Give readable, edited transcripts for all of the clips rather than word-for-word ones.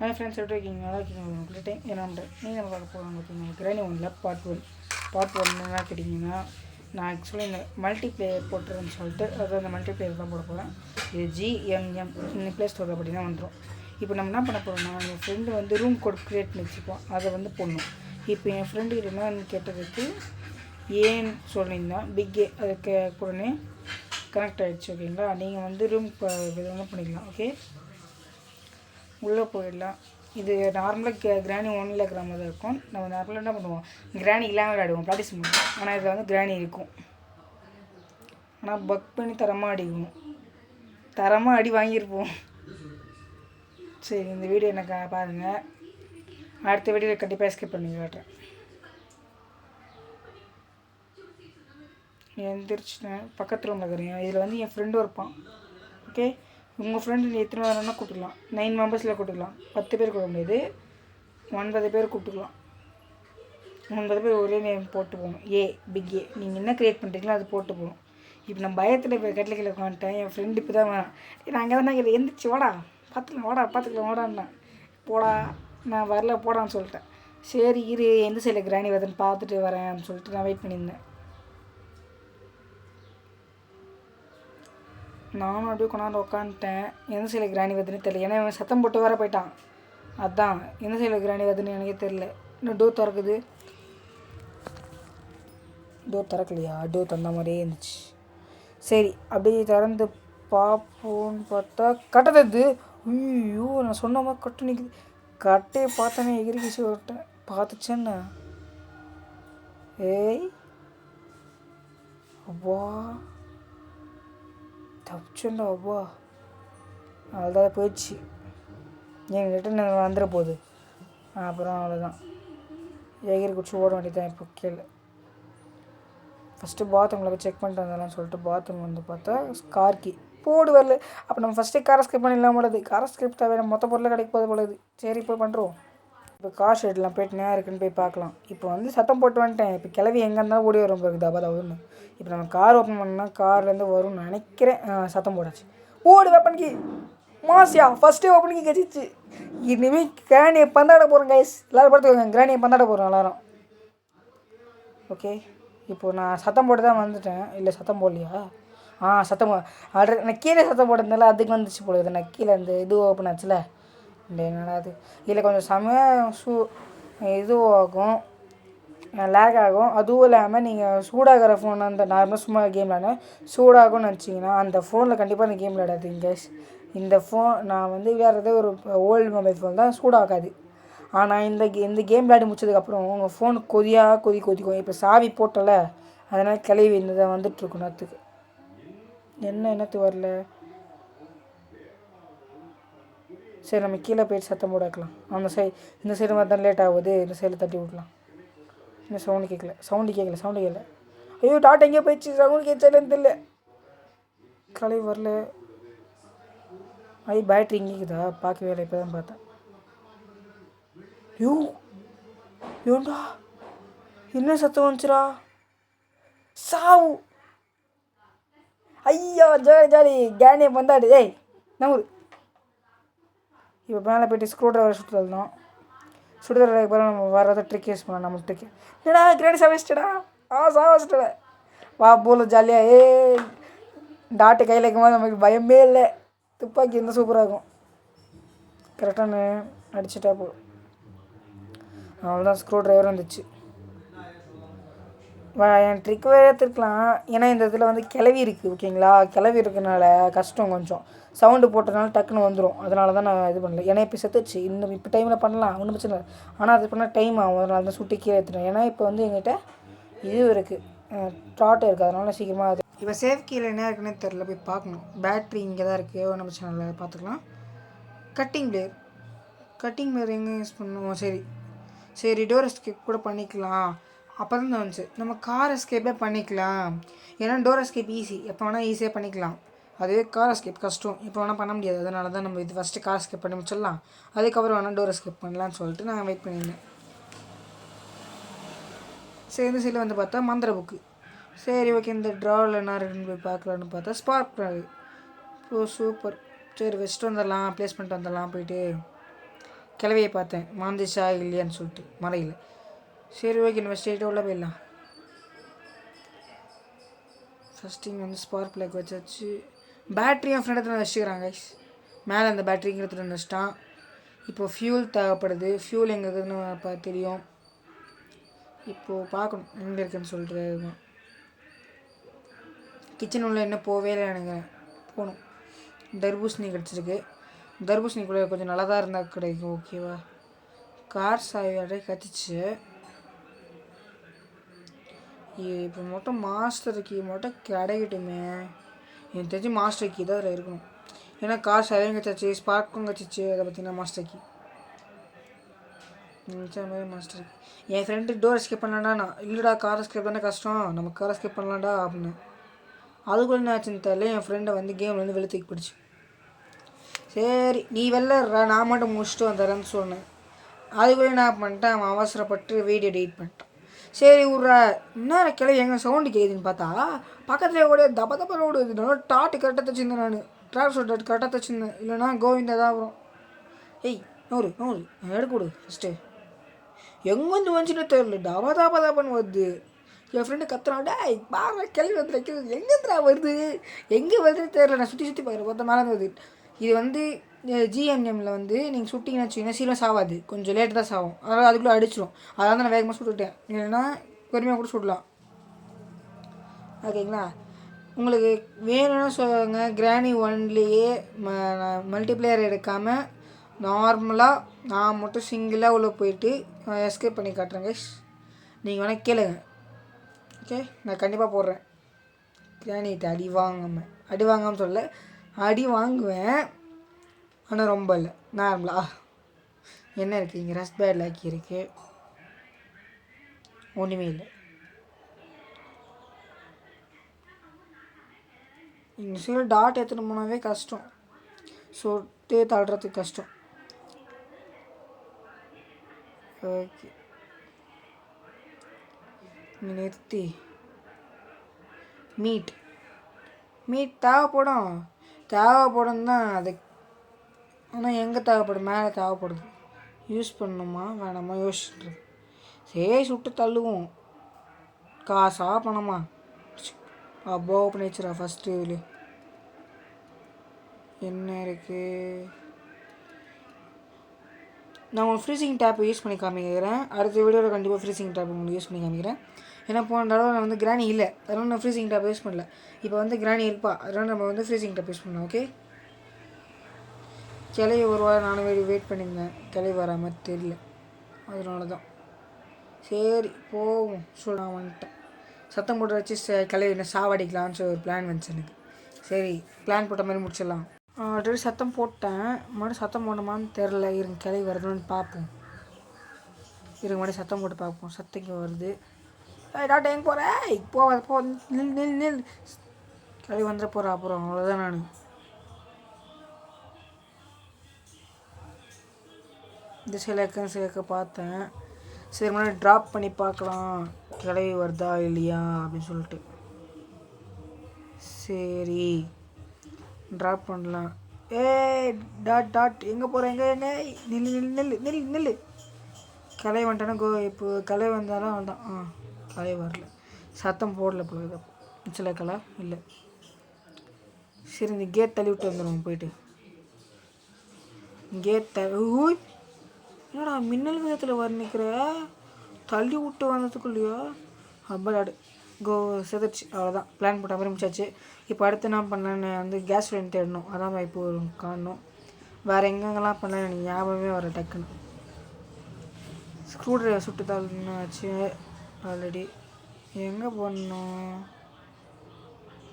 Hi friends, எப்படி இருக்கீங்க? நல்லா இருக்கீங்க? உங்களுக்கு டைம் என்னன்ற நீங்கள் நம்ம பார்க்க போகிறோம் பார்த்தீங்கன்னா கிராணி ஒன்றில் பார்ட் ஒன் என்ன கேட்டிங்கன்னா, நான் ஆக்சுவலி இந்த மல்டிப்ளேயர் போட்டுருன்னு சொல்லிட்டு அந்த மல்டிப்ளேயர் தான் போட போகிறேன். இது GMM ப்ளே ஸ்டோர் அப்படின்னா வந்துடும். இப்போ நம்ம என்ன பண்ண போகிறோம்னா, என் ஃப்ரெண்டு வந்து ரூம் கோட் க்ரியேட் பண்ணி வச்சுப்போம், அதை வந்து போடணும். இப்போ என் ஃப்ரெண்டு என்னன்னு கேட்டதுக்கு ஏன்னு சொல்லியிருந்தா பிக் அதுக்கு உடனே கனெக்ட் ஆகிடுச்சு. ஓகேங்களா, நீங்கள் வந்து ரூம் விதமாக பண்ணிக்கலாம். ஓகே, உள்ளே போயிடலாம். இது நார்மலாக கிராணி ஒன்றில் இருக்கிற மாதிரி தான் இருக்கும். நம்ம நார்மலாக என்ன பண்ணுவோம், கிராணி இல்லாமல் விளையாடுவோம், ப்ராக்டிஸ் பண்ணுவோம். ஆனால் இதில் வந்து கிராணி இருக்கும். ஆனால் பக் பண்ணி தரமாக அடிக்கணும், தரமாக அடி வாங்கியிருப்போம். சரி, இந்த வீடியோ எனக்கு பாருங்கள். அடுத்த வீடியோவில் கண்டிப்பாக ஸ்கிப் பண்ணி காட்டுறேன். எந்திரிச்சிட்டேன், பக்கத்து ரூமில் இருக்கிறேன். இதில் வந்து என் ஃப்ரெண்டு இருப்பான். ஓகே, உங்கள் ஃப்ரெண்டு எத்தனை வேணும்னா கூப்பிட்டுக்கலாம். 9 மெம்பர்ஸில் கூப்பிட்டுக்கலாம். 10 பேர் கூப்பிட முடியாது, 9 பேர் கூப்பிட்டுக்கலாம். 9 பேர் ஒரே நேம் போட்டு போகணும். பிக் ஏ நீங்கள் என்ன க்ரியேட் பண்ணுறீங்களோ அது போட்டு போகணும். இப்போ நான் பயத்தில் இப்போ கட்டில் உட்காந்துட்டேன். என் ஃப்ரெண்டு இப்போ தான் வேணாம், நான் அங்கே தான் நான் எந்திரிச்சு வாடா பார்த்துக்கலாம் வாடான்னா, போடா நான் வரல போடான்னு சொல்லிட்டேன். சரி இரு, எந்த சைடில் கிராணி வருதுன்னு பார்த்துட்டு வரேன் சொல்லிட்டு நான் வெயிட் பண்ணியிருந்தேன். நானும் அப்படியே கொண்டாந்து உட்காந்துட்டேன். எந்த சைடில் கிராணி வருதுன்னு தெரியல, ஏன்னா இவன் சத்தம் போட்டு வர போயிட்டான். அதுதான் எந்த சைடில் கிராணி வருதுன்னு எனக்கே தெரில. இன்னும் டோர் திறக்குது, டோர் திறக்கலையா? டோர் தந்த மாதிரியே இருந்துச்சு. சரி, அப்படியே திறந்து பார்ப்போன்னு பார்த்தா கட்டது. ஐயோ, நான் சொன்ன மாதிரி கட்டு நிற்குது. கட்டையை பார்த்தோன்னே எகிரிக்கிச்சு விட்டேன். பார்த்துச்சேன்னா ஏய் அப்பா தப்பிச்சேன்டா அப்பா. அவ்வளோதான் போயிடுச்சு. எங்கள் ரிட்டன் வந்துட போகுது. அப்புறம் அவ்வளோதான், எகிரி குடிச்சு ஓட வேண்டியதான். இப்போ கீழே ஃபஸ்ட்டு பாத்ரூமில் போய் செக் பண்ணிட்டு வந்தாலும் சொல்லிட்டு பாத்ரூம் வந்து பார்த்தா கார் கீ போடு வரல. அப்போ நம்ம ஃபஸ்ட்டே காரை ஸ்கிப் பண்ணிடலாம் போலது. காரை ஸ்கிப் தேவை, மொத்த பொருளை கிடைக்க போது போலது. சரி இப்போ பண்ணுறோம். இப்போ கார் ஷெட்லாம் போய்ட்டு நேரம் இருக்குன்னு போய் பார்க்கலாம். இப்போ வந்து சத்தம் போட்டு வந்துட்டேன். இப்போ கிளவி எங்கே இருந்தாலும் ஓடி வரும் போகுது தபாதாவுன்னு. இப்போ நம்ம கார் ஓப்பன் பண்ணால் கார்லேருந்து வரும்னு நினைக்கிறேன். சத்தம் போடாச்சு. ஓடு வெப்பனுக்கு மாசியா ஃபஸ்ட்டே ஓப்பனுக்கு கழிச்சிச்சு. இனிமேல் கிராணியை பந்தாட போகிறோம் கைஸ். எல்லோரும் பார்த்துக்கோங்க, கிராணியை பந்தாட போகிறோம் எல்லோரும். ஓகே, இப்போது நான் சத்தம் போட்டு தான் வந்துட்டேன். இல்லை சத்தம் போடலையா? சத்தம் ஆல்ரெடி நான் கீழே சத்தம் போட்டதுனால அதுக்கு வந்துச்சு போடுது. நான் கீழே இந்த இது ஓப்பன் ஆச்சுல, இந்த என்னடா அது, இதில் கொஞ்சம் செம்மையாக இதுவாகும், லேக் ஆகும். அதுவும் இல்லாமல் நீங்கள் சூடாகிற ஃபோன் அந்த நார்மலாக சும்மா கேம் விளாட சூடாகும்னு நினச்சிங்கன்னா அந்த ஃபோனில் கண்டிப்பாக அந்த கேம் விளையாடாதீங்க கைஸ். இந்த ஃபோன் நான் வந்து வேறு ஏதோ ஒரு ஓல்டு மொபைல் ஃபோன் தான் சூடாகாது. ஆனால் இந்த கேம் விளையாடி முடிச்சதுக்கப்புறம் உங்கள் ஃபோன் கொதிக்கும். இப்போ சாவி போட்டல, அதனால் கிளவி இந்த வந்துட்டுருக்கும் நேரத்துக்கு. என்னத்து வரல. சரி, நம்ம கீழே போய்ட்டு சத்தம் போட வைக்கலாம். அந்த இந்த சைடு மாதிரி தான் லேட் ஆகுது. இந்த சைடில் தட்டி விடலாம். இன்னும் சவுண்டு கேட்கல. ஐயோ, டாட்டா எங்கேயோ போயிடுச்சு. சவுண்டு கேட்கலன்னு தெரியல. கிளவி வரல. பேட்ரி இங்கே இருக்குதா? பார்க்கவே இல்லை, இப்போ தான் பார்த்தேன். ஏண்டா என்ன சத்தம் வந்துச்சுரா? சாவு. ஐயா ஜாலி கேனியை பந்தாடு. நம்புது. இப்போ மேலே போய்ட்டு ஸ்க்ரூ ட்ரைவர் சுடுதல் அப்புறம் நம்ம வேறு ஏதாவது ட்ரிக் யூஸ் பண்ணலாம். நம்ம ட்ரிக்கு என்னடா கிரேட் சாவிச்சிட்டடா. சாவிச்சிட்டட வா போல ஜாலியாக. டாட்டு கையில் இருக்கும்போது நமக்கு பயமே இல்லை. துப்பாக்கி இருந்தால் சூப்பராக இருக்கும். கரெக்டானு அடிச்சுட்டா போதும். அவ்வளோதான், ஸ்க்ரூ ட்ரைவர் வந்துச்சு. என் ட்ரிக் எடுத்துருக்கலாம், ஏன்னா இந்த இதில் வந்து கிளவி இருக்குது. ஓகேங்களா, கிளவி இருக்கிறனால கஷ்டம். கொஞ்சம் சவுண்டு போட்டதுனால டக்குன்னு வந்துடும். அதனால தான் நான் இது பண்ணல. ஏன்னா இப்போ செத்துச்சு. இன்னும் இப்போ டைமில் பண்ணலாம், ஒன்றும் பிரச்சனை இல்லை. ஆனால் அது பண்ணால் டைம் ஆகும். அதனால தான் சுட்டி கீழே எடுத்துட்டேன். ஏன்னா இப்போ வந்து எங்கிட்ட இது இருக்குது, டாட் இருக்குது. அதனால சீக்கிரமாக அது இப்போ சேஃப் கீழே என்ன இருக்குன்னே தெரில, போய் பார்க்கணும். பேட்ரி இங்கே தான் இருக்குது, ஒன்றும் பிரச்சனை இல்லை, பார்த்துக்கலாம். கட்டிங் பிளேயர் எங்கே யூஸ் பண்ணுவோம்? சரி டோர் எஸ்கேப் கூட பண்ணிக்கலாம். அப்போ தான் வந்துச்சு, நம்ம கார் எஸ்கேப்பே பண்ணிக்கலாம். ஏன்னா டோர் எஸ்கேப் ஈஸி, எப்போ வேணால் ஈஸியாக பண்ணிக்கலாம். அதுவே கார் எஸ்கேப் கஷ்டம், இப்போ வேணால் பண்ண முடியாது. அதனால தான் நம்ம இது ஃபஸ்ட்டு கார் எஸ்கேப் பண்ணி முடிச்சிடலாம், அதுக்கப்புறம் வேணால் டோர் எஸ்கேப் பண்ணலான்னு சொல்லிட்டு நான் வெயிட் பண்ணியிருந்தேன். சரி, இந்த சைடில் வந்து பார்த்தா மந்திர புக்கு. சரி ஓகே, இந்த ட்ராவில் என்ன இருக்குன்னு போய் பார்க்கலான்னு பார்த்தா ஸ்பார்க் ட்ராவல். சூப்பர். சரி வச்சுட்டு வந்துடலாம், ப்ளேஸ் பண்ணிட்டு வந்துடலாம் போயிட்டு. கிளவியை பார்த்தேன் மாந்துச்சா இல்லையான்னு சொல்லிட்டு மறையில். சரி ஓகே நம்ம ஸ்ட்ரெயிட்டாக உள்ள போயிடலாம். ஃபஸ்ட்டு இங்கே வந்து ஸ்பார்க் பிளக் வச்சாச்சு. பேட்ரி என் ஃப்ரெண்ட் எடுத்து வச்சுக்கிறாங்க கைஸ். மேலே அந்த பேட்ரிக்கு எடுத்துகிட்டு வச்சுட்டான். இப்போது ஃபியூல் தேவைப்படுது. ஃபியூல் எங்கே இருக்குதுன்னு தெரியும். இப்போது பார்க்கணும் எங்கே இருக்குன்னு சொல்லிட்டு இருக்கும். கிச்சன் உள்ள என்ன போவே இல்லை எனக்கு. போகணும். தர்பூசணி கிடச்சிருக்கு. தர்பூசணிக்குள்ளே கொஞ்சம் நல்லா தான் இருந்தால் கிடைக்கும். ஓகேவா? கார் சாவியோட கத்திச்சு. இப்போ மட்டும் மாஸ்டர் கீ மட்டும் கிடைக்கட்டுமே. எனக்கு தெரிஞ்சு மாஸ்டர் கீ தான் அதில் இருக்கணும். ஏன்னா கார் சாவியும் கிடச்சாச்சு, ஸ்பார்க்கும் கிடச்சிச்சு. அதை பார்த்தீங்கன்னா மாஸ்டர் கீ நினச்ச மாதிரி மாஸ்டர் கீ. என் ஃப்ரெண்டு டோர் ஸ்கிப் பண்ணலாண்டா. நான் இல்லைடா காரை ஸ்கிப் தானே கஷ்டம், நம்ம காரை ஸ்கிப் பண்ணலாண்டா அப்படின்னு. அதுக்குள்ளே என்ன ஆச்சுன்னு தெரியல, என் ஃப்ரெண்டை வந்து கேமில் வந்து வெளியே தூக்கி பிடிச்சி. சரி நீ வெளில நான் மட்டும் முடிச்சுட்டு வந்துடுறேன்னு சொன்னேன். அதுக்குள்ளே என்ன பண்ணிட்டேன், அவன் அவசரப்பட்டு வீடியோ எடிட் பண்ணிட்டான். சரி விட்றா என்ன கிளவி எங்கே சவுண்டு கேட்குதுன்னு பார்த்தா பக்கத்தில் கூட தப்ப தப்ப ஓடுது. நல்லா டாட்டு கரெக்டாக தச்சுருந்தேன். நான் ட்ராவல் டாட் கரெக்டாக தச்சுருந்தேன். இல்லைனா கோவிந்தா தான் வரும். ஏய் நூறு எடுக்க விடு ஃபஸ்ட்டு. எங்கேருந்து வந்துச்சுன்னு தெரியல, டபா தாப்பா தாப்பான்னு வருது. என் ஃப்ரெண்டு கத்துறான்டா பாரு கிளவி வந்து எங்கேருந்துடா வருது, எங்கே வருதுன்னு தெரியல. நான் சுற்றி பார்க்குறேன், பார்த்தா மேலே வருது. இது வந்து ஜிஎம்எம்மில் வந்து நீங்கள் சுட்டிங்கன்னு வச்சிங்கன்னா சீக்கிரம் சாவாது, கொஞ்சம் லேட்டு தான் சாகும். அதனால் அதுக்குள்ளே அடிச்சிடும். அதனால தான் நான் வேகமாக சுட்டுவிட்டேன். இல்லைன்னா பொறுமையாக கூட சுடலாம். ஓகேங்களா? உங்களுக்கு வேணும்னு சொல்லுங்க. கிராணி ஒன்லேயே மல்டிப்ளேயர் எடுக்காமல் நார்மலாக நான் மட்டும் சிங்கிளாக உள்ளே போயிட்டு எஸ்கேப் பண்ணி காட்டுறேங்க. நீங்கள் வேணால் கேளுங்க. ஓகே நான் கண்டிப்பாக போடுறேன். கிராணிகிட்ட அடி வாங்காமல் சொல்ல, அடி வாங்குவேன். ஆனால் ரொம்ப இல்லை, நார்மலா. என்ன இருக்குது இங்கே? ரஸ்ட் பேட் லாக்கி இருக்குது, ஒன்றுமே இல்லை. இங்கே சில டாட் எடுத்துகிட்டு போனாவே கஷ்டம், சொட்டே தள்ளுறதுக்கு கஷ்டம். ஓகே இங்கே நிறுத்தி மீட் தேவைப்படும் தான் அது. ஆனால் எங்கே தேவைப்படும்? மேலே தேவைப்படுது. யூஸ் பண்ணணுமா வேணாமா யோசிச்சுட்டு. சரி சுட்டு தள்ளுவோம். காசா பணமா? அப்போ ஓப்பன் ஆயிடுச்சுரா ஃபஸ்ட்டு. இதில் என்ன இருக்குது? நான் உங்களுக்கு ஃப்ரீசிங் டேப் யூஸ் பண்ணி காமிக்கிறேன். அடுத்த வீடியோவில் கண்டிப்பாக ஃப்ரீசிங் டேப் உங்களுக்கு யூஸ் பண்ணி காமிக்கிறேன். ஏன்னா போன தடவை நான் வந்து கிராணி இல்லை, அதனால் நான் ஃப்ரீசிங் டேப் யூஸ் பண்ணல. இப்போ வந்து கிராணி இருப்பா, அதனால் நம்ம வந்து ஃப்ரீசிங் டேப் யூஸ் பண்ணலாம். ஓகே கிளவி ஒரு வாரம் நானும் வெயிட் பண்ணியிருந்தேன், கிளவி வராமல் தெரியல, அதனால தான். சரி போவோம். நான் வந்துட்டேன். சத்தம் போட்டு வச்சு கிளவி என்ன சாவடிக்கலான்னு சொல்லி ஒரு பிளான் வந்துச்சு எனக்கு. சரி பிளான் போட்ட மாதிரி முடிச்சிடலாம். ஆல்ரெடி சத்தம் போட்டேன், மறுபடியும் சத்தம் போடணுமான்னு தெரில. இருங்க கிளவி வருதுன்னு பார்ப்போம். மறுபடியும் சத்தம் போட்டு பார்ப்போம். சத்தம் வருது. டாட்டா எங்கே போகிறேன்? போ நில். கிளவி வந்துட போகிறா. அப்புறம் அவ்வளோதான். நான் இந்த சிலக்க பார்த்தேன். சரி முன்னாடி ட்ராப் பண்ணி பார்க்கலாம் கிளவி வருதா இல்லையா அப்படின்னு சொல்லிட்டு. சரி ட்ராப் பண்ணலாம். டாட் எங்கே போகிறேன்? எங்கே நில்லு. கலை வந்துட்டானா இப்போ கலை வந்தாலும் அவள்தான். கலை வரல, சத்தம் போடல போல. சில கலை இல்லை. சரி இந்த கேட் தள்ளி விட்டு வந்துடுவோம். போயிட்டு கேட் என்னடா மின்னல் விதத்தில் வர்ணிக்கிற? தள்ளி விட்டு வந்ததுக்குள்ளேயோ அப்படாடு செதுச்சு. அவ்வளோதான், பிளான் போட்ட மாதிரி முடிச்சாச்சு. இப்போ அடுத்து என்ன பண்ணேன்னு வந்து கேஸ் சிலிண்டர் தேடணும். அதான் இப்போ காணணும். வேறு எங்கெங்கெல்லாம் பண்ணேன் எனக்கு ஞாபகமே வர டக்குன்னு. ஸ்க்ரூ ட்ரைவர் சுட்டு தள்ளுன்னு ஆச்சு ஆல்ரெடி. எங்கே போடணும்?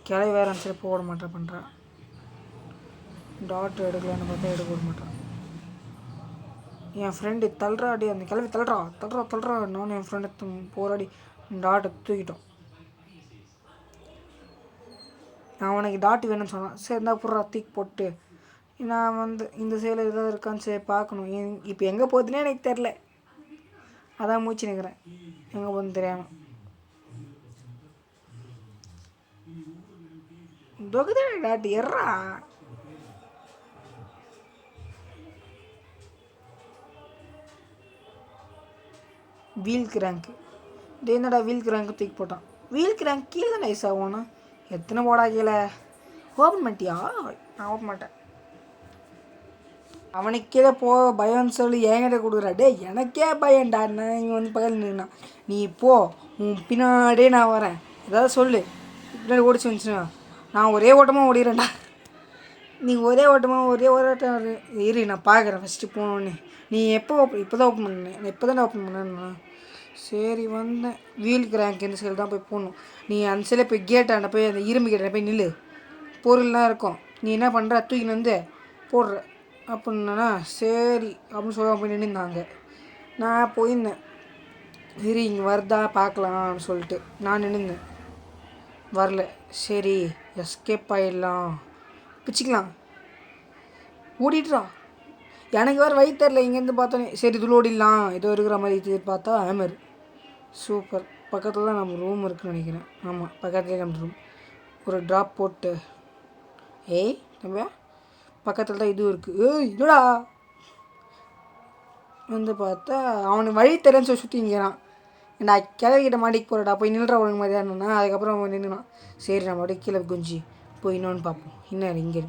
கிளை வேறு அனுப்பிச்சு போட மாட்டேன் பண்ணுறான். டாட் எடுக்கலான்னு பார்த்தா எடுக்க விட மாட்டான். என் ஃப்ரெண்டு தள்ளுறாடி, அந்த கிளம்பி தள்ளுறா. நானும் என் ஃப்ரெண்டு போராடி டாட்டை தூக்கிட்டோம். நான் உனக்கு டாட்டு வேணும்னு சொன்னான். சரி இருந்தால் புறா தூக்கி போட்டு நான் வந்து இந்த சேலை ஏதாவது இருக்கான்னு சரி பார்க்கணும். இப்போ எங்கே போகுதுன்னே எனக்கு தெரில, அதான் மூச்சு நிற்கிறேன் எங்கே போகுதுன்னு தெரியாமல். தொகுதே டாட்டு எர்றா. Wheel crank. இது என்னடா வீல் கிராங்க்கு தூக்கி போட்டான். வீல் கிராங்க் கீழே தான் நைஸ் ஆகும்ண்ணா. எத்தனை போடா கீழே? ஓப்பன் பண்ணிட்டியா? நான் ஓப்பன் பண்ணிட்டேன். அவனுக்கு கீழே போ பயம்னு சொல்லி என்கிட்ட கொடுக்குறா. டே எனக்கே பயம்டா. நான் இங்கே வந்து பக்கத்தில் நின்னா நீ போ, உன் பின்னாடியே நான் வரேன். ஏதாவது சொல்லு. பின்னாடி ஓடிச்சு வந்துச்சுன்னா நான் ஒரே ஓட்டமாக ஓடிடுறேன்டா. நீ ஒரே ஓட்டமாக ஒரே ஓட்டம் இரு, நான் பார்க்குறேன் ஃபஸ்ட்டு போனோடனே. நீ எப்போ இப்போ தான் ஓப்பன் பண்ணேன். நான் இப்போ தானே ஓப்பன் பண்ணேன்னா சரி வந்தேன். வீல் கிராங்க் இந்த சைடு தான் போய் போடணும். நீ அந்த சைடில் போய் கேட்டாண்ட போய் அந்த இரும்பு கேட்டாண்ட போய் நில்லு. பொருள்லாம் இருக்கும். நீ என்ன பண்ணுற, தூக்கின்னு வந்து போடுற அப்படின்னா சரி அப்படின்னு சொல்ல போய் நின்றுந்தாங்க. நான் போயிருந்தேன். சரி இங்கே வருதா பார்க்கலாம்னு சொல்லிட்டு நான் நின்றுந்தேன். வரல. சரி எஸ்கேப் ஆகிடலாம், பிச்சுக்கலாம், ஓடிட்டுறா. எனக்கு வேறு வழி தெரில. இங்கேருந்து பார்த்தோன்னே சரி இதில் ஓடிடலாம் ஏதோ இருக்கிற மாதிரி இது பார்த்தா ஹேமர். சூப்பர். பக்கத்தில் தான் நம்ம ரூம் இருக்குதுன்னு நினைக்கிறேன். ஆமாம் பக்கத்துலேயே நம்ம ரூம். ஒரு ட்ராப் போட்டு ஏய் நம்ம பக்கத்தில் தான் இதுவும் இருக்குது. ஏய் இல்லைடா. வந்து பார்த்தா அவனுக்கு வழி தெரியான்னு சொல்லி சுற்றிங்கிறான். நான் கிளவிக்கிட்ட மாட்டிக்கு போகிறடா போய் நில்ற ஒழுங்கு மாதிரியா இருந்தேன்னா அதுக்கப்புறம் அவன் நின்றுனான். சரி நம்ம அப்படியே கீழே குஞ்சு போய் இன்னொன்று பார்ப்போம். இன்னும் இங்கே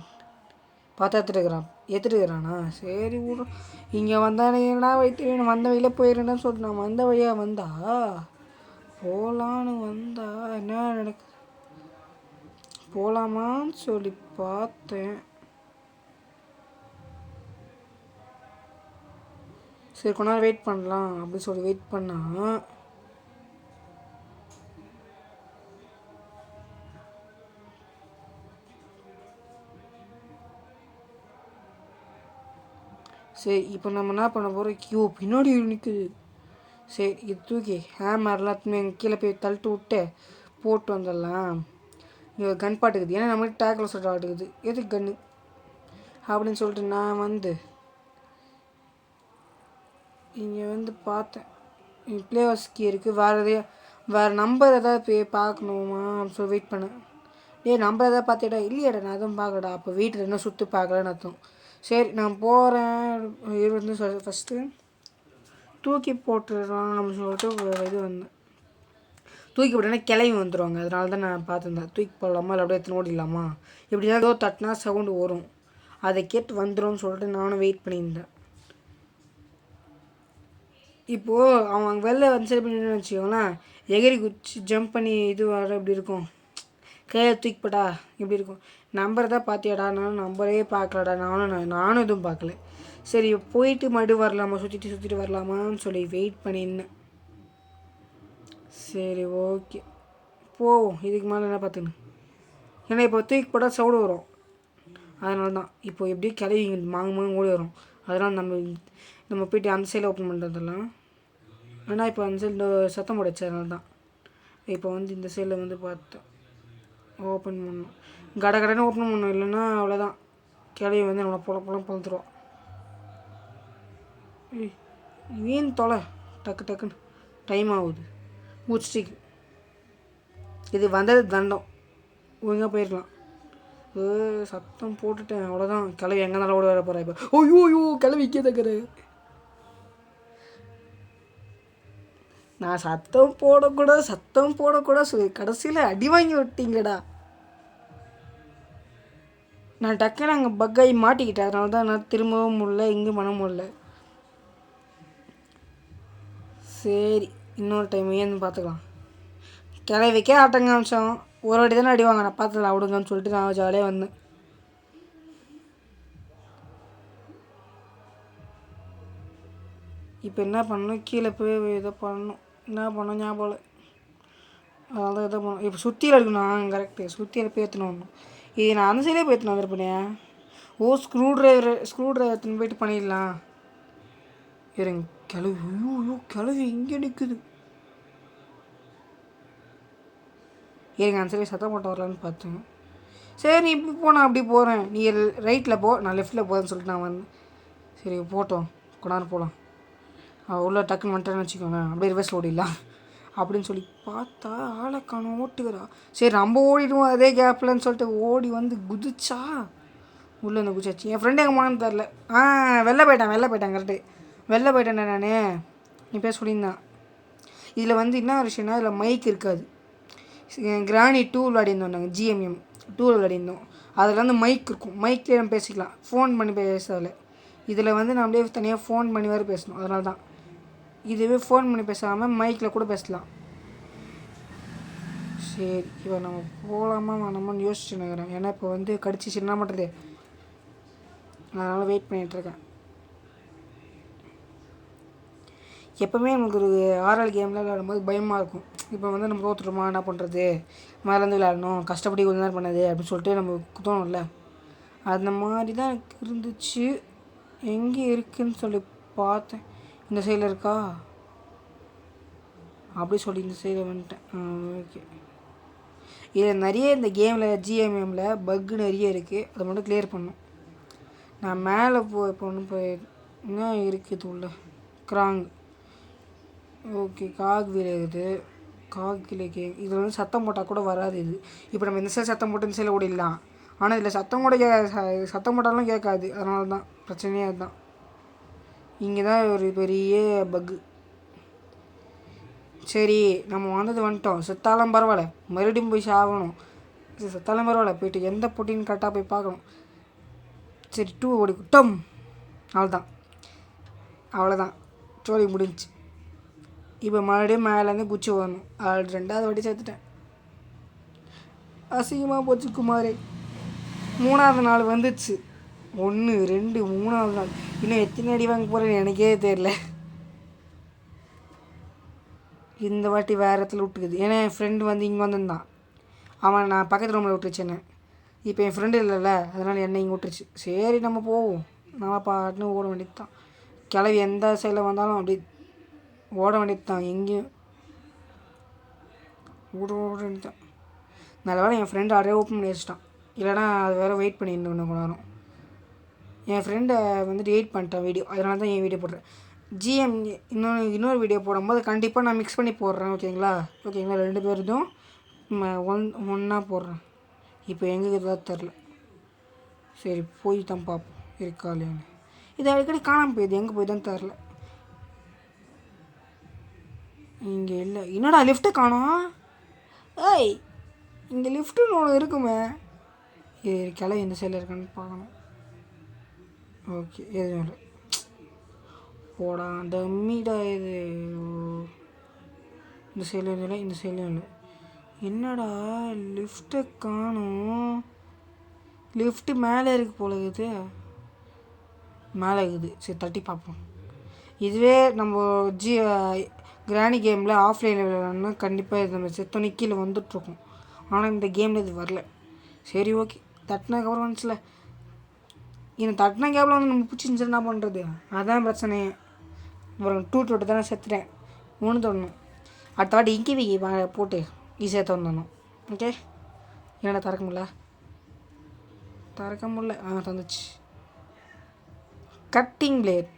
பார்த்தா எடுத்துட்டுக்கிறானா சரி விடும். இங்கே வந்தானே என்ன வைத்து வேணும், வந்த வழியில் போயிடுறேன்னு சொல்லிட்டு நான் வந்த வழியாக வந்தா போகலான்னு வந்தா என்ன நடக்குது, போகலாமான்னு சொல்லி பார்த்தேன். சரி கொஞ்ச நேரம் வெயிட் பண்ணலாம் அப்படின்னு சொல்லி வெயிட் பண்ணா சரி இப்போ நம்ம என்ன பண்ண போகிறோம். கியூ பின்னாடி நிற்குது. சரி இது தூக்கி ஹேமர் எல்லாத்துமே கீழே போய் தள்ளிட்டு விட்டு போட்டு வந்துடலாம். இங்கே ஒரு கன் பாட்டுக்குது. ஏன்னா நம்மளுக்கு டேக்கில் சொல்லிட்டு ஆட்டுக்குது. எதுக்கு கன்று அப்படின்னு சொல்லிட்டு நான் வந்து இங்கே வந்து பார்த்தேன். பிளேவர்ஸ் கீ இருக்குது. வேறு நம்பர் எதாவது போய் பார்க்கணுமா அப்படின்னு சொல்லி வெயிட் பண்ணேன். நம்பர் எதாவது பார்த்துடா இல்லையாடா நான் எதுவும் பார்க்கடா. அப்போ வீட்டில் என்ன சுற்றி பார்க்கலன்னு அர்த்தம். சரி நான் போகிறேன். இது வந்து ஃபஸ்ட்டு தூக்கி போட்டுடலாம் அப்படின்னு சொல்லிட்டு இது வந்தேன். தூக்கி போட்டேன்னா கிளம்பி வந்துடுவாங்க. அதனால தான் நான் பார்த்துருந்தேன். தூக்கி போடலாமா இல்லை அப்படியே எடுத்துன்னு ஓடிடலாமா. எப்படின்னா ஏதோ தட்டினா சவுண்டு வரும், அதை கேட்டு வந்துடும்னு சொல்லிட்டு நானும் வெயிட் பண்ணியிருந்தேன். இப்போது அவன் வெளில வந்து சரி பண்ணி வச்சுக்கோங்களேன். எகிரி குச்சி ஜம்ப் பண்ணி இது வர எப்படி இருக்கும், கையை தூக்கி போட்டா இப்படி இருக்கும். நம்பர் தான் பார்த்தியாடா. நானும் நம்பரே பார்க்கலடா. நானும் எதுவும் பார்க்கல. சரி போயிட்டு மறுபடியும் வரலாமா, சுற்றிட்டு வரலாமான்னு சொல்லி வெயிட் பண்ணியிருந்தேன். சரி ஓகே போவோம். இதுக்கு மேலே என்ன பார்த்துன்னு. ஏன்னா இப்போ தூக்கி போட்டால் சவுடு வரும். அதனால தான் இப்போ எப்படியும் கிளவி மாங்க ஓடி வரும். அதனால் நம்ம போய்ட்டு அந்த சைடில் ஓப்பன் பண்ணுறதெல்லாம். ஆனால் இப்போ அந்த சைடில் சத்தம் போடச்சு. அதனால தான் இப்போ வந்து இந்த சைடில் வந்து பார்த்தேன் ஓப்பன் பண்ணணும். கடன்னு ஓப்பன் பண்ணணும். இல்லைன்னா அவ்வளோதான், கிளவி வந்து நம்மளை பொலம் பழுத்துருவோம். வீண் தொலை டக்குன்னு டைம் ஆகுது. முடிச்சிட்டு இது வந்தது தண்டம். ஒழுங்காக போயிருக்கலாம். சத்தம் போட்டுட்டேன் அவ்வளோதான். கிளவி எங்கே நல்லா ஓட வர போகிறேன் இப்போ. ஐயோ கிளவி விற்க தக்குற. நான் சத்தம் போடக்கூடாது கடைசியில் அடி வாங்கி விட்டீங்கடா. நான் டக்குன்னு அங்கே பக்காகி மாட்டிக்கிட்டேன். அதனால தான் நான் திரும்பவும் முடியல, எங்கேயும் பண்ண முடியல. சரி இன்னொரு டைம் ஏன்னு பார்த்துக்கலாம். கிளவிக்கே ஆட்டங்க அம்சம் ஒரு வாட்டி தானே அடிவாங்க. நான் பார்த்துக்கலாம் விடுங்கன்னு சொல்லிட்டு நான் ஜாலியாக வந்தேன். இப்போ என்ன பண்ணணும், கீழே போய் இதை பண்ணணும். என்ன பண்ணணும் ஞாபகம். அதனால தான் இதை பண்ணணும். இப்போ சுற்றியில் எடுக்கணும். கரெக்டு, சுற்றியில் போய் ஏற்றணும். இது நான் அந்த சைடே போய் ஏற்றணும் வந்துருப்பேன். ஸ்க்ரூ ட்ரைவர் எடுத்துன்னு போயிட்டு பண்ணிடலாம். இருங்க கிளவி இங்கே நிற்குது. இருங்க அந்த சைடு சத்தம் போட்டு வரலான்னு பார்த்தேன். சரி நீ இப்படி போ, நான் அப்படி போகிறேன். நீ ரைட்டில் போ, நான் லெஃப்ட்டில் போகிறேன்னு சொல்லிட்டு நான் வந்தேன். சரி போட்டோம், கொண்டாந்து போகலாம். உள்ள டக்குன்னு வந்துட்டேன்னு வச்சுக்கோங்க. அப்படியே ரிவர்ஸ் ஓடிடலாம் அப்படின்னு சொல்லி பார்த்தா ஆளை காணோம், ஓட்டுக்கிறா. சரி நம்ம ஓடிடுவோம் அதே கேப்லன்னு சொல்லிட்டு ஓடி வந்து குதிச்சா உள்ளே வந்து குதிச்சாச்சு. என் ஃப்ரெண்டு எங்கே போனான்னு தெரில. வெளில போயிட்டேன் கரெக்டு. வெளில போயிட்டேன் நான். நீ பேர் சொல்லியிருந்தான். இதில் வந்து என்ன விஷயம்னா இதில் மைக் இருக்காது. கிராணி 2 விளையாடிருந்தோம் நாங்கள், ஜிஎம்எம் 2 விளையாடிருந்தோம். அதில் வந்து மைக் இருக்கும், மைக்லேயே நம்ம பேசிக்கலாம், ஃபோன் பண்ணி பேசுறதில்ல. இதில் வந்து நம்மளே தனியாக ஃபோன் பண்ணி வேறு பேசணும். அதனால தான் இதுவே ஃபோன் பண்ணி பேசாமல் மைக்கில் கூட பேசலாம். சரி, இப்போ நம்ம போகலாமா வேணாமான்னு யோசிச்சுன்னு இருக்கிறேன். ஏன்னா இப்போ வந்து கடிச்சிச்சு என்ன பண்ணுறது, அதனால் வெயிட் பண்ணிகிட்ருக்கேன். எப்போவுமே நமக்கு ஒரு ஆர்எல் கேமில் விளையாடும்போது பயமாக இருக்கும். இப்போ வந்து நம்ம தோற்றுட்டோமா என்ன பண்ணுறது, மேலேருந்து விளையாடணும், கஷ்டப்பட்டு கொஞ்ச நேரம் பண்ணது அப்படின்னு சொல்லிட்டு நமக்கு தோணும்ல. அந்த மாதிரி தான் எனக்கு இருந்துச்சு. எங்கே இருக்குதுன்னு சொல்லி பார்த்தேன். இந்த சைடில் இருக்கா அப்படி சொல்லி இந்த சைடில் வந்துட்டேன். ஓகே, இதில் நிறைய இந்த கேமில் ஜிஎம்எம்மில் பக்கு நிறைய இருக்குது. அதை மட்டும் கிளியர் பண்ணணும். நான் மேலே போய் என்ன இருக்குது உள்ள கிராங். ஓகே, காக் வீல் இருக்குது, காக் வீலுக்கு இதில் வந்து சத்தம் போட்டால் கூட வராது. இது இப்போ நம்ம இந்த சைடு சத்தம் போட்டு இந்த சைடில் ஓடிடலாம். ஆனால் இதில் சத்தம் கூட சத்தம் போட்டாலும் கேட்காது. அதனால தான் பிரச்சனையே அதுதான். இங்கே தான் ஒரு பெரிய பக்கு. சரி, நம்ம வந்துட்டோம். செத்தாலும் பரவாயில்ல, மறுபடியும் போய் சாகணும். செத்தாலும் பரவாயில்ல, போயிட்டு எந்த போட்டின்னு கரெக்டாக போய் பார்க்கணும். சரி, 2 ஓடி குட்டம். அவ்வளோதான் சோழி முடிஞ்சிச்சு. இப்போ மறுபடியும் மேலேருந்து குச்சி வரணும். அது 2வது வாட்டி சேர்த்துட்டேன். அசிங்கமாக போச்சு குமாரே. 3வது நாள் வந்துச்சு. 1 2 3வது நாள். இன்னும் எத்தனை அடி வாங்க போகிறேன்னு எனக்கே தெரியல. இந்த வாட்டி வேறு இடத்துல விட்டுக்குது. ஏன்னா என் ஃப்ரெண்டு வந்து இங்கே வந்திருந்தான். அவன் நான் பக்கத்து ரூமில் விட்டுருச்சு என்ன. இப்போ என் ஃப்ரெண்டு இல்லைல்ல, அதனால் என்னை இங்கே விட்டுருச்சு. சரி, நம்ம போவோம். நம்ம பாட்டுன்னு ஓட வேண்டியது தான். கிளவி எந்த சைடில் வந்தாலும் அப்படி ஓட வேண்டியது தான். எங்கேயும் ஓட வேண்டியது தான். நல்ல வேலை என் ஃப்ரெண்டு ஆல்ரெடி ஓப்பன் பண்ணி வச்சுட்டான். இல்லைனா அது வேறு வெயிட் பண்ணிட்டு கொஞ்ச நேரம். என் ஃப்ரெண்டை வந்துட்டு எடிட் பண்ணிட்டேன் வீடியோ, அதனால தான் என் வீடியோ போடுறேன். இன்னொரு வீடியோ போடும்போது கண்டிப்பாக நான் மிக்ஸ் பண்ணி போடுறேன். ஓகேங்களா 2 பேருதும் ஒன்றா போடுறேன். இப்போ எங்கே தான் தெரில. சரி, போய் தான் பார்ப்போம் இருக்கா இல்லையான்னு. இது அடிக்கடி காணாமல் போயிடுது, எங்கே போய் தான் தெரில. இங்கே இல்லை. என்னடா லிஃப்ட்டை காணோம். ஏய், இங்கே லிஃப்ட்டுன்னு ஒன்று இருக்குமே. இது கிளை எந்த சைடில் இருக்கான்னு பார்க்கணும். ஓகே, எதுவும் இல்லை. போடா அந்த மீடா. இது இந்த சைட்லையும் இல்லை, இந்த சைட்லையும் இல்லை. என்னடா லிஃப்ட்டை காணும். லிஃப்ட்டு மேலே இருக்கு போல இருக்குது. மேலே இருக்குது. சரி, தட்டி பார்ப்போம். இதுவே நம்ம கிராணி கேமில் ஆஃப்லைனில் விளையாடணும்னா கண்டிப்பாக இது நம்ம செத்தோன்னே கீழே வந்துட்டுருக்கோம். ஆனால் இந்த கேமில் இது வரல. சரி, ஓகே, தட்டினதுக்கப்புறம் வந்துச்சுல. இந்த தட்டின கேப்பில் வந்து நம்ம பிடிச்சிருந்துச்சு என்ன பண்ணுறது, அதுதான் பிரச்சனையே. அப்புறம் 2 தானே செத்துட்டேன். 3 தொடணும். அடுத்த வாட்டி இங்கி போட்டு ஈஸியாக திறந்துடணும். ஓகே, என்னடா திறக்க முடியல. தந்துச்சு. கட்டிங் பிளேட்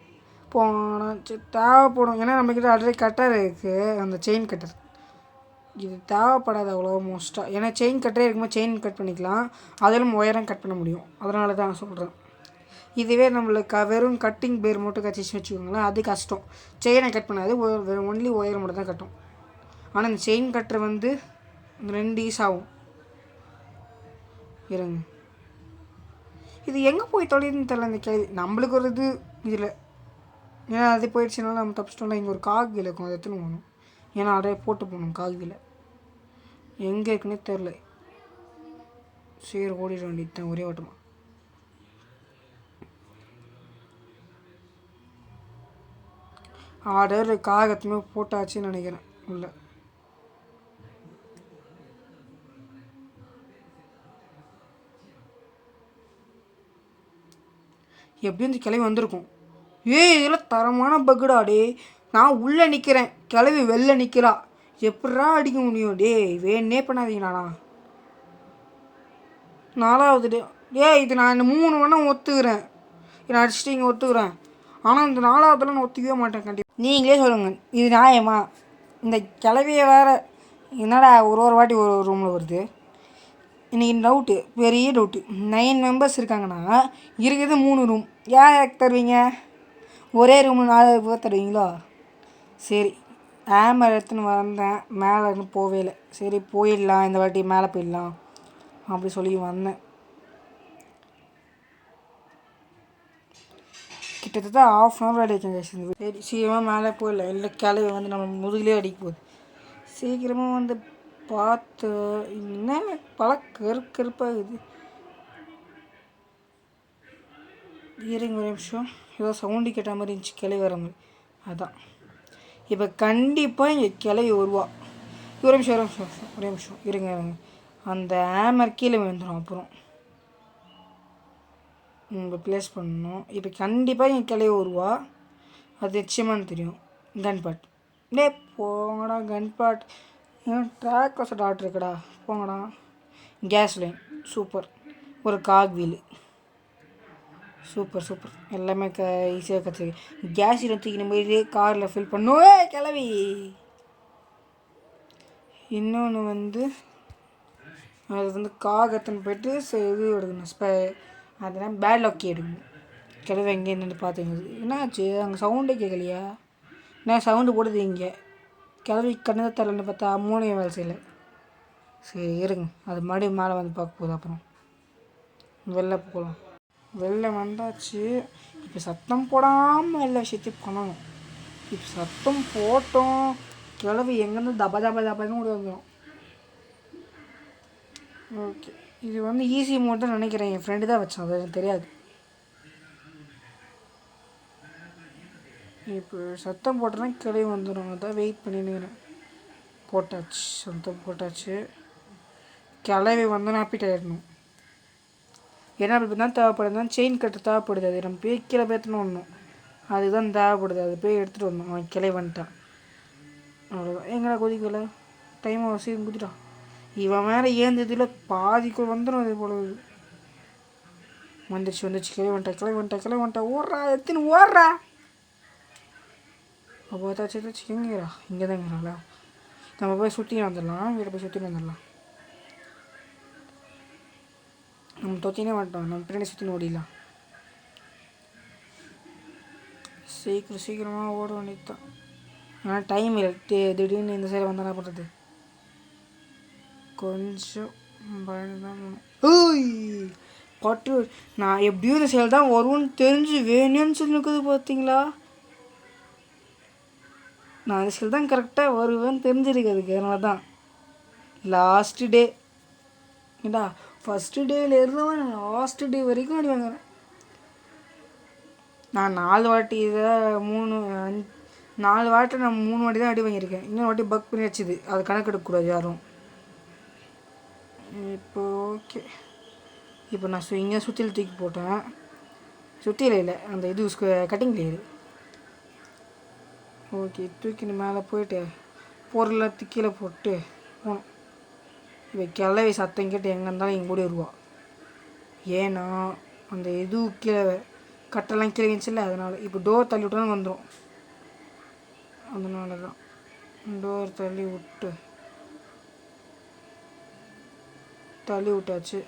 போனால் தேவைப்படும். ஏன்னா நம்மக்கிட்ட ஆல்ரெடி கட்டர் இருக்குது, அந்த செயின் கட்டர். இது தேவைப்படாது அவ்வளோ மோஸ்ட்டாக. ஏன்னா செயின் கட்டரே இருக்கும்போது செயின் கட் பண்ணிக்கலாம், அதிலும் ஒயரம் கட் பண்ண முடியும். அதனால தான் நான் சொல்கிறேன். இதுவே நம்மளுக்கு வெறும் கட்டிங் பேர் மட்டும் கட்டிச்சுன்னு வச்சுக்கோங்களேன், அது கஷ்டம். செயினை கட் பண்ணாது, வெறும் ஒன்லி ஒயர் மட்டும் தான் கட்டும். ஆனால் இந்த செயின் கட்டுற வந்து 2 ஈஸ் ஆகும். இருங்க, இது எங்கே போய் தொலைதுன்னு தெரில இந்த கேள்வி. நம்மளுக்கு ஒரு இது இதில், ஏன்னா அது போயிடுச்சுனால நம்ம தப்பிச்சிட்டோம்ல. இங்கே ஒரு காகில் இருக்கும், அதை எடுத்துன்னு போகணும். ஏன்னா அதை போட்டு போகணும் காகில். எங்கே இருக்குன்னே தெரில. சரி, ஓடிட வேண்டியது தான் ஒரே ஓட்டமாக. ஆர்டர் காகத்துமே போட்டாச்சுன்னு நினைக்கிறேன். இல்லை, எப்படியும் இந்த கிளவி வந்திருக்கும். இதெல்லாம் தரமான பக்குடா டே. நான் உள்ளே நிற்கிறேன், கிளவி வெளில நிற்கிறா. எப்படா அடிக்க முடியும் டே? வேணே பண்ணாதீங்கண்ணா. 4வது டே. இது நான் 3 வேணா ஒத்துக்கிறேன், நான் அடிச்சுட்டு இங்கே ஒத்துக்கிறேன். ஆனால் இந்த 4வதுல நான் ஒத்துக்கவே மாட்டேன் கண்டிப்பாக. நீங்களே சொல்லுங்கள், இது நியாயமா? இந்த கிளவியை வேறு என்னடா ஒரு வாட்டி ஒரு ரூமில் வருது. இன்றைக்கி டவுட்டு, பெரிய டவுட்டு. 9 மெம்பர்ஸ் இருக்காங்கன்னா இருக்கிறது 3 ரூம். ஏன் தருவீங்க? ஒரே ரூமு 4 பேர் தருவீங்களா? சரி, ஹேமர் எடுத்துன்னு வந்தேன், மேலே இன்னும் போவே இல்லை. சரி போயிடலாம், இந்த வாட்டி மேலே போயிடலாம் அப்படி சொல்லி வந்தேன். கிட்டத்தட்ட ½ அடிக்கும். சரி சீக்கிரமாக மேலே போயிடலாம், இல்லை கிளவி வந்து நம்ம முதுகிலே அடிக்க போகுது. சீக்கிரமாக வந்து பார்த்து என்ன பல கருப்பாகுது. இருங்க ஒரு நிமிஷம், ஏதோ சவுண்டு கேட்ட மாதிரி இருந்துச்சு, கிளவி வர மாதிரி. அதான் இப்போ கண்டிப்பாக இங்கே கிளவி வருவா. ஒரு நிமிஷம் இருங்க. அந்த ஹேமர் கீழே விழுந்துடும். அப்புறம் இப்போ ப்ளேஸ் பண்ணணும். இப்போ கண்டிப்பாக இங்கே கிளவி வருவா, அது நிச்சயமானு தெரியும். கன் பாட் டே போங்கடா, கன் பாட் ட்ராக் வச டாக்டர் இருக்குடா, போங்கடா. Gas line super. ஒரு காக் வீலு சூப்பர். எல்லாமே ஈஸியாக கற்றுக்கு. கேஸ் இடம் தூக்கின போயிட்டு காரில் ஃபில் பண்ணும் கிளவி. இன்னொன்று வந்து அது வந்து காகத்துன்னு போய்ட்டு இது எடுக்கணும், அதெல்லாம் பேட் லாக்கி எடுக்கணும். கிளவி எங்கே நின்று பார்த்துங்க. என்னாச்சு அங்கே சவுண்டே கேட்கலையா? என்ன சவுண்டு போடுது இங்கே? கிளவி கண்ணதை தரலன்னு பார்த்தா மூளையும் வேலை செய்யலை. சரி இருங்க, அது மறுபடியும் மேலே வந்து பார்க்க போகுது. அப்புறம் வெளில போகலாம். வெளில வந்தாச்சு. இப்போ சத்தம் போடாமல் எல்லா விஷயத்தையும் பண்ணணும். இப்போ சத்தம் போட்டோம், கிளவி எங்கேருந்து தபன்னு கூட வந்துடும். ஓகே, இது வந்து ஈஸி மோட் தான் நினைக்கிறேன். என் ஃப்ரெண்டு தான் வச்சான், அது எனக்கு தெரியாது. இப்போ சத்தம் போட்டோன்னா கிளவி வந்துடும், அதான் வெயிட் பண்ணினுக்கிறேன். போட்டாச்சு, சத்தம் போட்டாச்சு. கிளவி வந்து ஹாப்பிட் ஆகிடணும். ஏன்னா அப்படி தான் தேவைப்படுதுன்னா செயின் கட்டு தேவைப்படுது. அது நம்ம போய் கீழே பேத்துன்னு வரணும், அதுதான் தேவைப்படுது. அது போய் எடுத்துகிட்டு வரணும். அவன் கிளை வந்துட்டான், அவ்வளோதான். எங்கடா கொதிக்கல, டைம் அவசியம் குதிட்டான். இவன் மேலே ஏந்ததில் பாதிக்குள் வந்துடும். அது போல வந்துடுச்சு. கிளை வந்துட்டா ஓடுறா, எத்தின்னு ஓடுறா. அப்போ ஏதாச்சும் எங்கேறா? இங்கே தான் இருக்கிறாங்களா? நம்ம போய் சுற்றி வந்துடலாம், வீட்டை போய் சுற்றி வந்துடலாம். நம்ம தொத்தினே வந்துட்டோம், நம்ம பின்னாடி சுற்றின்னு ஓடிடலாம். சீக்கிரமாக ஓட வேண்டியது தான். ஆனால் டைம் இல்லை, திடீர்னு இந்த சைடு வந்தால் என்ன பண்ணுறது? கொஞ்சம் பயந்துதான் பட்டு. நான் எப்படியும் இந்த சைடு தான் வருவோன்னு தெரிஞ்சு வேணும்னு சொல்லி நிற்குது பார்த்தீங்களா? நான் இந்த சைடு தான் கரெக்டாக வருவேன்னு தெரிஞ்சிருக்கிறதுக்கு. அதனால தான் லாஸ்ட்டு டே ஏண்டா ஃபஸ்ட்டு டேயில் இருந்தவன் லாஸ்ட்டு டே வரைக்கும் அடி வாங்குறேன். நான் 4 வாட்டி இதை 4 வாட்டி நான் 3 வாட்டி தான் அடி வாங்கியிருக்கேன். இன்னொரு வாட்டி பக் பண்ணி வச்சுது, அது கணக்கெடுக்கக்கூடாது யாரும். இப்போ ஓகே, இப்போ நான் இங்கே சுற்றியில் தூக்கி போட்டேன். சுற்றியில் இல்லை, அந்த இது கட்டிங் பிளேயரு. ஓகே, தூக்கின்னு மேலே போயிட்டு பொருளை கீழே போட்டு போகணும். இப்போ கிளவி சத்தம் கேட்டு எங்கே இருந்தாலும் எங்கள் கூட வருவா. ஏன்னா அந்த இது கீழே கட்டெல்லாம் கீழே இருந்துச்சுல்ல, அதனால். இப்போ டோர் தள்ளி விட்டாலும் வந்துடும், அதனால தான் டோர் தள்ளி விட்டாச்சு.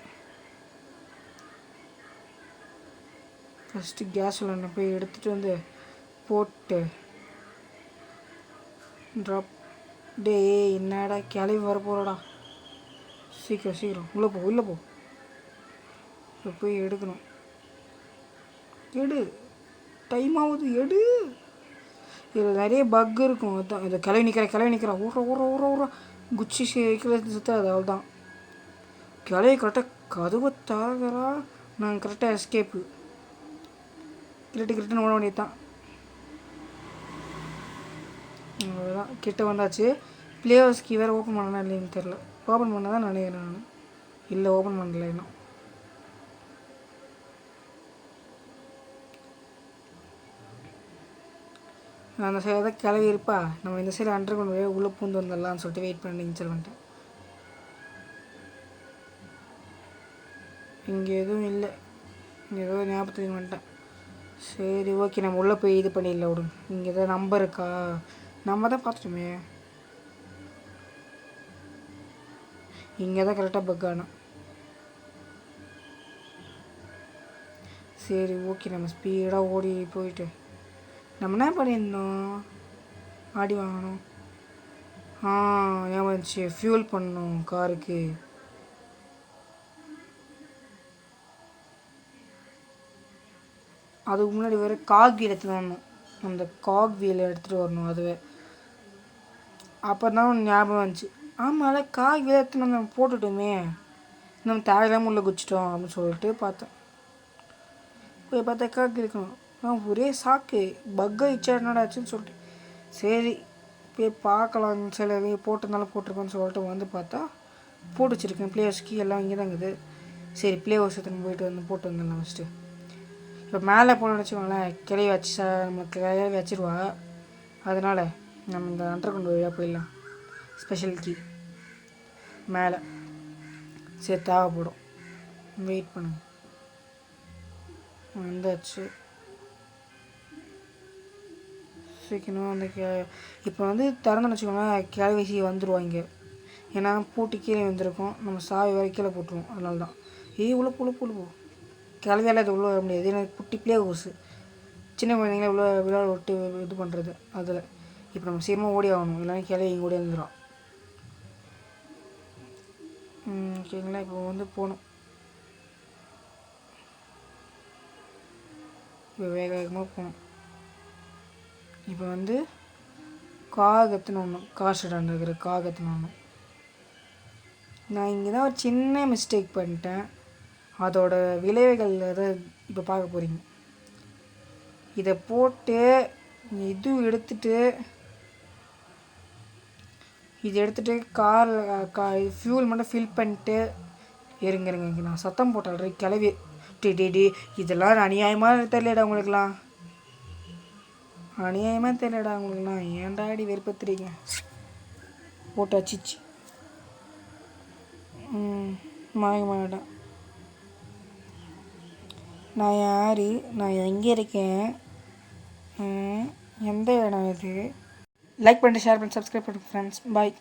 ஃபஸ்ட்டு கேஸ் சிலிண்டர் போய் எடுத்துகிட்டு வந்து போட்டு ட்ராப். டே என்னடா கிளவி வர போகிறடா, சீக்கிரம் உள்ளே போ. இப்போ போய் எடுக்கணும். எடு, டைம் ஆகுது, எடு. இதில் நிறைய பக் இருக்கும், அதுதான். இதை கிளவி நிற்கிறா ஊற குச்சி கீழே சுற்றாது, அவள் தான். கிளவி கரெக்டாக கதவை தரகிறா, நாங்கள் கரெக்டாக எஸ்கேப்பு கிட்டன்னு ஓட வேண்டியது தான். அவ்வளோதான், கிட்ட வந்தாச்சு. பிளேயர்ஸ்க்கு வேறு ஓப்பன் பண்ணனா இல்லைன்னு தெரில. ஓப்பன் பண்ணால் தான் நினைக்கிறேன் நான். இல்லை, ஓப்பன் பண்ணல இன்னும். அந்த சைடு தான் கிளவி இருப்பா. நம்ம இந்த சைடு அண்டர் கொண்டு போய் உள்ளே பூந்து வந்துடலான்னு சொல்லிட்டு வெயிட் பண்ணி சொல்லிட்டேன். இங்கே எதுவும் இல்லை, இங்கே ஏதோ ஞாபகத்துக்கு வந்துட்டேன். சரி ஓகே, நம்ம உள்ளே போய் இது பண்ணிடல விடுங்க. இங்கே எதாவது நம்பர் இருக்கா? நம்ம தான் பார்த்துட்டோமே. இங்கே தான் கரெக்டாக பக் ஆனோம். சரி ஓகே, நம்ம ஸ்பீடாக ஓடி போயிட்டு நம்ம என்ன பண்ணியிருந்தோம், ஆடி வாங்கணும். ஏன் வந்துச்சு ஃபியூல் பண்ணணும் காருக்கு. அதுக்கு முன்னாடி வேறு காக் வீல் எடுத்துகிட்டு வரணும். அந்த காக் வீலை எடுத்துகிட்டு வரணும். அதுவே அப்போ தான் ஞாபகம் வந்துச்சு. ஆமாம் காக் வீலை எடுத்துன்னு வந்து நம்ம போட்டுட்டோமே, நம்ம தேவையில்லாமல் உள்ளே குச்சிட்டோம் அப்படின்னு சொல்லிட்டு பார்த்தேன். போய் பார்த்தா காக் இருக்கணும். ஒரே சாக்கு பக் ஆயிடுச்சா என்னடா ஆச்சுன்னு சொல்லிட்டு சரி போய் பார்க்கலாம், சில போட்டிருந்தாலும் போட்டிருக்கோன்னு சொல்லிட்டு வந்து பார்த்தா போட்டு வச்சுருக்கேன். ப்ளே ஹவுஸ் கீ எல்லாம் இங்கே தான் இருக்குது. சரி ப்ளே ஹவுஸ் எடுத்துன்னு போயிட்டு வந்து போட்டு வந்துடலாம் ஃபஸ்ட்டு. இப்போ மேலே போகணுன்னு வச்சுக்கோங்களேன், கிளவி வச்சு நம்ம கிளவி வச்சிருவா. அதனால் நம்ம இந்த அண்டர் கொண்டு வழியாக போயிடலாம். ஸ்பெஷல் கீ மேலே சரி தேவைப்படும். வெயிட் பண்ணுங்க, வந்தாச்சு. சீக்கிரம் அந்த இப்போ வந்து திறந்துன்னு வச்சுக்கோங்களேன், கிளவி வந்துடுவாங்க. ஏன்னா பூட்டி கீழே வந்துருக்கோம், நம்ம சாவி வரை கீழே போட்டுருவோம். அதனால தான் உழுப்பு கிளவியால் இது உள்ளே வர முடியாது. ஏன்னா குட்டி ப்ளே ஹவுஸு, சின்ன குழந்தைங்களே உள்ள விளையாட விட்டு இது பண்ணுறது. அதில் இப்போ நம்ம சீக்கிரமாக ஓடி ஆகணும், இல்லைன்னா கிளவி இங்கே ஓடி வந்துடும். ஓகேங்களா, இப்போ வந்து போகணும். இப்போ வேக வேகமாக போகணும். இப்போ வந்து காகத்துன்னு ஒன்று காசுடான் இருக்கிற காகத்துன்னு ஒன்று. நான் இங்கே தான் ஒரு சின்ன மிஸ்டேக் பண்ணிட்டேன். அதோட விளைவுகள் அதை இப்போ பார்க்க போகிறீங்க. இதை போட்டு இது எடுத்துகிட்டு காரில் ஃபியூல் மட்டும் ஃபில் பண்ணிட்டு இருங்க இங்கே நான் சத்தம் போட்டால் கிளவி டே இதெல்லாம் அநியாயமாக தெரியலடா உங்களுக்குலாம், அநியாயமாக தெரியலடா உங்களுக்குலாம். ஏன்டாடி வெறுப்பத்துறீங்க. போட்டு வச்சிச்சு மாட்டேன். நான் யார், நான் எங்கே இருக்கேன், எந்த இடம் இது? லைக் பண்ணிட்டு ஷேர் பண்ணி சப்ஸ்கிரைப் பண்ணுங்கள் ஃப்ரெண்ட்ஸ். பாய்.